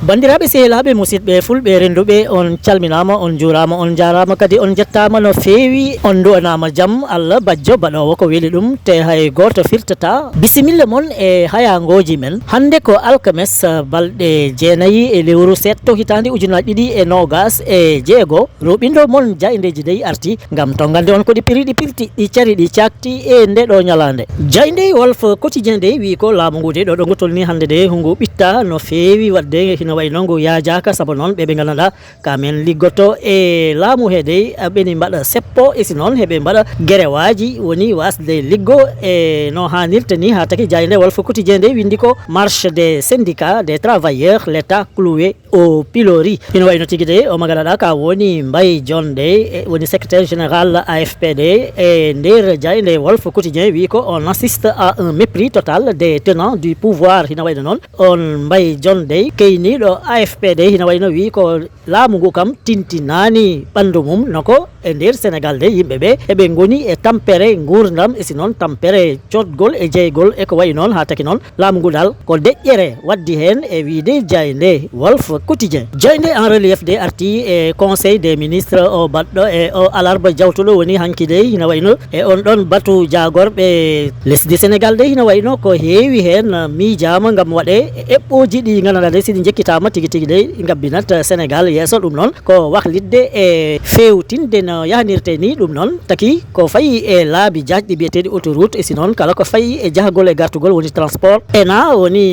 bandiraɓe sehilaɓe musidɓe fulɓe renduɓe on calminama on jurama on jarama kadi on jettama no fewi on duwanama jaam Allah bajjo baɗowo ko weeli ɗum te hay goto firtata bisimilla moon e hayangoji men hande ko alkames balɗe jeenayyi e lewru setto hitande ujunaji ɗiɗi e nogas e jeego roɓindo moon jayndeji dey arti gam tongande on koɗi piriɗi pirti ɗi cari ɗi cakti e ndeɗo ñalande jaynde wolf quotidien de wi ko laamu ngu de ɗo gotolni hande de hungu ɓitta no fewi wadde hino wayno ngu yajaka saabu noon ɓeɓe ganduɗa kamen liggoto e laamu heede ɓeni mbaɗa seppo e si noon heɓe mbaɗa guerewaji woni wasde liggo e no hannirta ni ha taki jayde wolf quotidien nde windi ko marche des syndicats des travailleurs l'état cloué au pilori hino wayno tigui de o maganaɗa ka woni Mbaye Dione de woni secrétaire général AFPD e nder jayde wolf quotidien wi ko on assiste à un mépris total des tenants du pouvoir hino wayno noon on Mbaye Dione de keyniɗo AFPD hina wayno wi ko laamu ngu kam tintinani ɓandu mum noko e nder Sénégal de yimɓeɓe eɓe goni e tampere gurdam e si noon tampere codgol e jeygol e ko wayi noon ha taki noon laamu ngu dal ko deƴƴere waddi hen e wiide jayde wolf quotidien jayde en relief de arti e conseil des ministres o baɗɗo e o alarba jawtuɗo woni hanki de hina wayno e on ɗon batu jagorɓe lesdi Sénégal de hina wayno ko heewi hen miijama gam waɗe eɓɓoji ɗi ganduɗa de siɗi jekkitama tigui tigui de gabbinat Sénégal yesso ɗum noon ko wahlidde e fewtinde no yahanirte ni ɗum noon taki ko fayi e laabi jajɗi biyeteɗi autoroute e si noon kala ko fayi e jahagol e gartugol woni transport ENA woni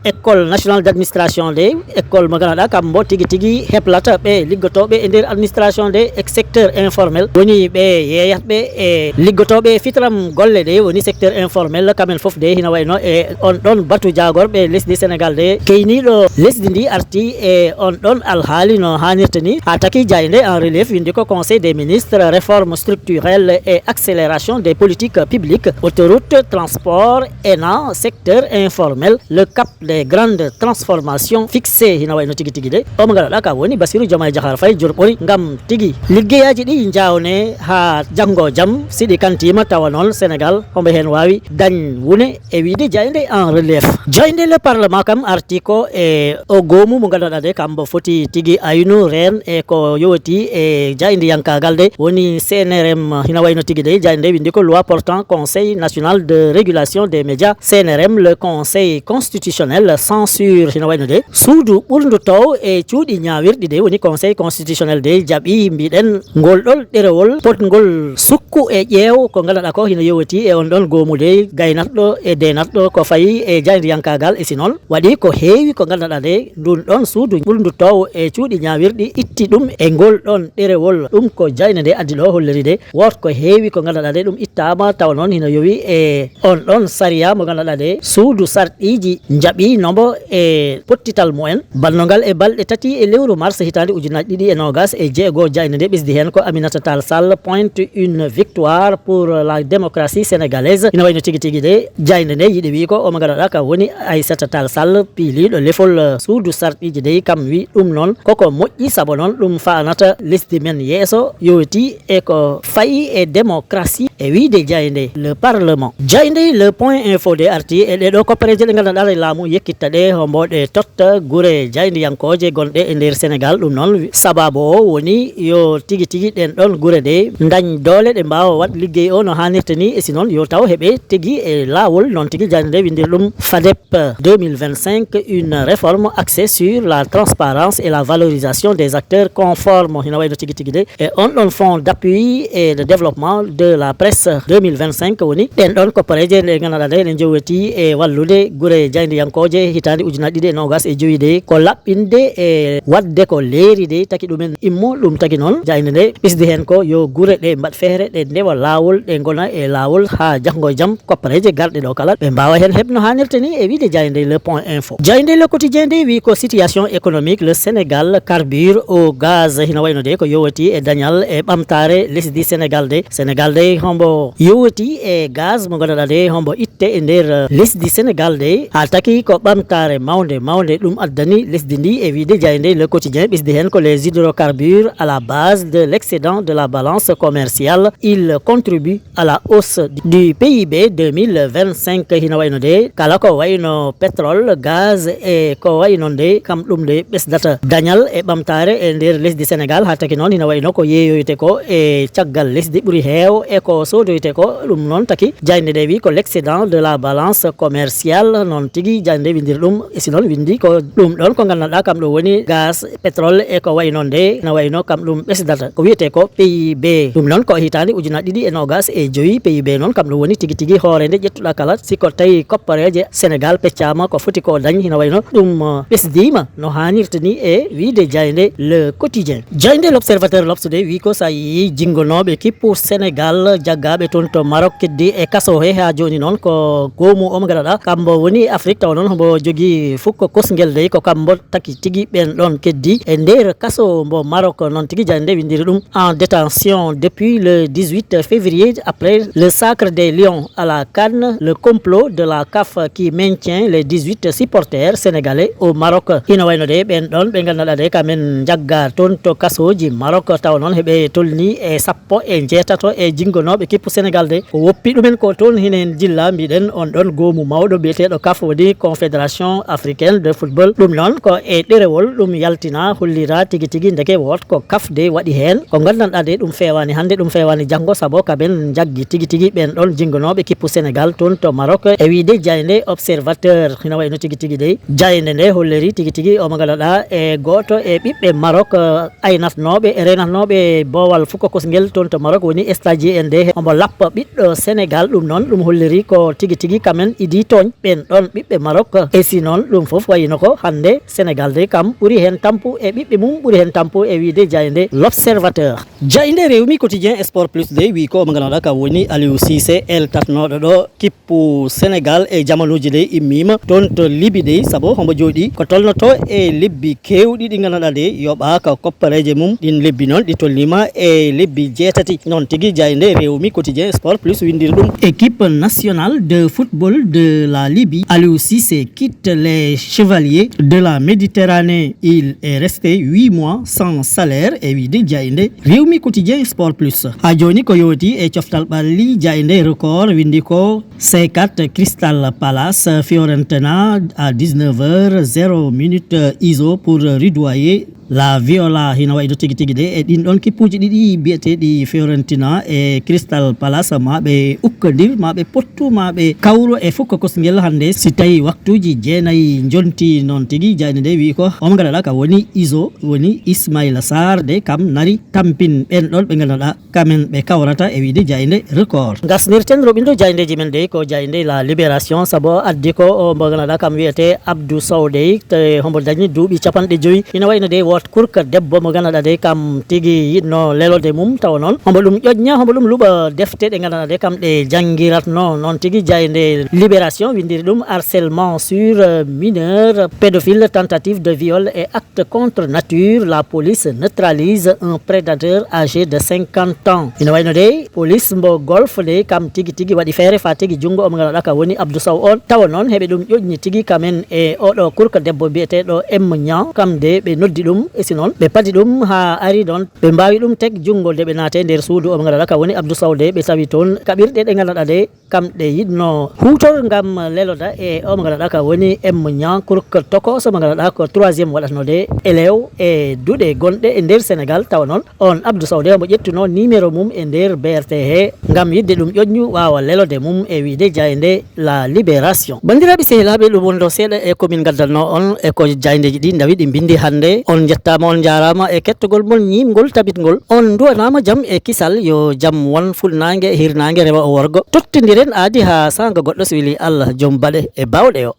école nationale d'administration de école mo ganduɗa kambo tigui tigui heblata ɓe liggotoɓe e nder administration de e secteur informel woni ɓe yeyatɓe e liggotoɓe fitram golle ɗe woni secteur informel kamen foof de hina wayno e on ɗon batu jagorɓe lesdi Sénégal de keyniɗo lesdi ndi arti e on ɗon alhaali no hannirta ni ha taki jayde en relief windi ko conseil des ministres réforme structurelle et accélération des politiques publiques autoroute transport ENA secteur informel le cap des grandes transformations fixées hina wayno tigui tigui de o mo ganduɗa ka woni Bassirou Diomaye Diakhar Faye jurɓori gam tigui liggeyaji ɗi jawne ha janggo jaam siɗi kantima tawa noon Sénégal homɓe hen wawi dañ wune e wiide jayde en relief jayde le parlement kam arti ko e o gomu mo ganduɗa de kambo foti tigui aynu ren e ko yowti e jayde yankagal de woni CNRM hina wayno tigui de jayde windi ko loi portant conseil national de régulation des médias CNRM le conseil constitutionnel censure hina wayno de suudu ɓurdu taw e cuuɗi ñawirɗi de woni conseil constitutionnel de jaaɓi mbiɗen ngolɗol ɗerewol potgol sukku e ƴeew ko ganduɗa ko hina yowti e on ɗon gomude gaynatɗo e denatɗo ko fayi e jayde yankagal e si noon waɗi ko heewi ko ganduɗa de ɗum ɗon suudu ɓurdu taw e cuuɗi ñawirɗi itti ɗum e ngol ɗon ɗerewol ɗum ko jayne nde addi ɗo holliri de woto ko heewi ko ganduɗa de ɗum ittama tawa noon hina yowi e on ɗon sariya mo ganduɗa de suudu sarɗiji jaaɓi nombo e pottital mumen bannogal e balɗe tati e lewru mars hitande ujunaji ɗiɗi e nogas e jeego jayne nde ɓesdi hen ko Aminata Tall Sall pointe une victoire pour la démocratie sénégalaise ina wayno tigui tigui de jayne nde yiɗi wi ko omo ganduɗa ka woni Aissata Tall Sall piiliɗo lefol suudu sarɗiji de kam wi ɗum noon koko moƴƴi saabu noon ɗum fanata lesdi men yeeso yowti e ko fayi e démocratie e wiide jayde le parlement jayde le point info de arti e ɗeɗo koppareje ɗe ganduɗa e laamu yekkitta ɗe homboɗe totta guure jayde yankoje gonɗe e nder Sénégal ɗum noon sababu o woni yo tigui tigui ɗen ɗon guure de dañ doole ɗe mbawa wat liggey o no hannirta ni e si noon yo taw heeɓe tigui e lawol noon tigui jayde nde windir ɗum FADEP 2025 une réforme axée sur la transparence et la valorisation des acteurs conformes hina wayno tigui tigui de e on ɗon fonds d'appui et de développement de la presse 2025 woni ɗen ɗon koppareje ɗe ganduɗa ɗe ne joweti e wallude guure jayde yankoje hitande ujunaji ɗiɗi e nogas e joyi de ko laɓɓinde e wadde ko leeri de taki ɗumen immo ɗum taki noon jayde nde ɓesdi hen ko yo guure ɗe mbaɗ feere ɗe ndewa lawol ɗe gona e lawol ha janggo e jaam koppareje garɗe ɗo kala ɓe mbawa hen hebno hannirta ni e wiide jayde le point info jayde le quotidien de wi ko situation économique le Sénégal carbure au gaz hina wayno de ko yowati e dañal e ɓamtare lesdi Sénégal de hombo yowati e gaz mo ganduɗa de hombo itte e nder lesdi Sénégal de ha taki ko ɓamtare mawde ɗum addani lesdi ndi e wiide jayde le quotidien ɓisdi hen ko les hydrocarbures à la base de l'excédent de la balance commerciale. Il contribue à la hausse du PIB 2025 hina wayno de kala ko wayno pétrole gaz e ko wayno de kam ɗum de ɓesdata dañal e ɓamtare e nder lesdi Sénégal ha taki noon hina wayno ko yeeyoyte ko e caggal lesdi ɓuuri heew e ko sodoyte ko ɗum noon taki jayde de wi ko l'excédent de la balance commerciale noon tigui jayde windiri ɗum e si noon windi ko ɗum ɗon ko gandanɗa kam ɗo woni gaz pétrole e ko wayno de na wayno kam ɗum ɓesdata ko wiyete ko PIB ɗum noon ko hitande ujunaje 2025 PIB noon kam ɗum woni tigui hoore nde ƴettuɗa kala siko tawi koppareje Sénégal peccama ko foti ko dañ hina wayno ɗum ɓesdima no hannirta ni e wiide jayde le quotidien jayde l'observateur lobsude wi ko sa yi jingonoɓe kippu Sénégal jaggaɓe toon to Maroc keddi e kaso he ha joni noon ko gomu omo gaɗaɗa kambo woni Afrique taw noon hombo jogui fukko kosguel dey ko kambo taki tigui ɓen ɗon keddi e nder kaso mbo Maroc noon tigui jayde windiri ɗum en détention depuis le 18 février après le sacre des Lions à la CAN, le complot de la CAF qui maintient les 18 supporters sénégalais au Maroc hina wayno de ɓen ɗon ɓe ganduɗa de kamen jagga toon to kasoji Maroc taw noon heɓe tolni e 17 e jingonoɓe kippu Sénégal de ko woppi ɗumen ko toon hinen jilla mbiɗen on ɗon goomu mawɗo biyeteɗo CAF woni confédération africaine de football ɗum noon ko e ɗerewol ɗum yaltina hollira tigui ndeke wot ko CAF de waɗi hen ko gandanɗa de ɗum fewani hande ɗum fewani janggo saabu kamen jaggi tigui ɓen ɗon jingonoɓe kippu Sénégal toon to Maroc e wiide jayde observateur hina wayno tigui de jayde nde holleri tigui omo ganduɗa e goto e ɓiɓɓe Maroc aynatnoɓe e renatnoɓe bowal fukko kosguel toon to Maroc woni stagie en de omo lappa ɓiɗɗo Sénégal ɗum noon ɗum holleri ko tigui kamen idi toñ ɓen ɗon ɓiɓɓe Maroc e si noon ɗum foof wayino ko hande Sénégal de kam ɓuuri hen tampu e ɓiɓɓe mum ɓuuri hen tampu e wiide jayde l'observateur jayde Rewmi quotidien sport plus de wi ko omo ganduɗa kam woni Aliou Cissé el tatnoɗo ɗo kippu Sénégal e jamanuji de immima toon to Libye de saabu hombo jooɗi ko tolnoto e lebbi kewɗi ɗi ganduɗa de yoɓa ka koppareje mum ɗin lebbi noon ɗi tolnima e lebbi jeetati noon tigui jayde Rewmi quotidien sport plus windiri ɗum équipe nationale de football de la Libye Aliou Cissé quitte les chevaliers de la Méditerranée. Il est resté 8 mois sans salaire e wiide jayde Rewmi quotidien sport plus ha joni ko yowti e coftal ɓalli jayde record windi ko C4 Crystal Palace Fiorentina à 19h0 ISO pour ridoyer la Viola hina waydo tigui de e ɗin ɗon kippuji ɗiɗi biyeteɗi Fiorentina e Crystal Palace maɓe ukkodir maɓe pottu maɓe kawro e fukko kosguel hande si tawi waktuji jeenayi jonti noon tigui jayde nde wi ko omo ganduɗa ka woni ISO woni Ismaïla Sarr de kam nari tampin ɓen ɗon ɓe ganduɗa kamen ɓe kawrata e wiide jayde record gasnirten roɓindo jaydeji men de ko jayde la libération saabu addi ko o mo ganduɗa kam wiyete Abdou Sow de te hombo dañi duuɓi 50 ina wayno de wot kurka debbo mo ganduɗa de kam tigui yiɗno lelode mum taw noon hombo ɗum ƴoƴña hombo ɗum luuɓa defte ɗe ganduɗa de kam ɗe jangguiratno noon tigui jayde libération windiri ɗum harcèlement sur mineur pédophile tentative de viol et acte contre nature la police neutralise un prédateur âgé de 50 ans ina wayno de police mbo golf de kam tigui waɗi feere fa tigui junggo omo ganduɗa ka woni Abdou Sow on tawa noon heeɓe ɗum ƴoƴni tigui kamen e oɗo kurka debbo biyeteɗo M Niang kam de ɓe noddi ɗum e si noon ɓe paadi ɗum ha ari ɗon ɓe mbawi ɗum teg junggo de ɓe naate nder suudu omo ganduɗa ka woni Abdou Sow de ɓe tawi toon kaɓirɗe ɗe ganduɗa de kam ɗe yiɗno hutol gam leloda e omo ganduɗa ka woni M Niang kurka tokoso mo ganduɗa ko 3e waɗatno de élew e duuɗe gonɗe e nder Sénégal tawa noon on Abdou Sow de omo ƴettuno numéro mum e nder BRT he gam yidde ɗum ƴoƴñu wawa lelode mum e wiide jayde la libération bandiraɓe sehilaɓe ɗum wonɗo seeɗa e komin gaddanno on e ko jaydeji ɗi dawi ɗi bindi hande on jettama on jarama e kettogol mon ñimgol tabitgol on duwanama jaam e kisal yo jaam won fulnangue hirnangue rewa o worgo tottidiren aadi ha sanga goɗɗo so weeli Allah joom baɗe e bawɗe o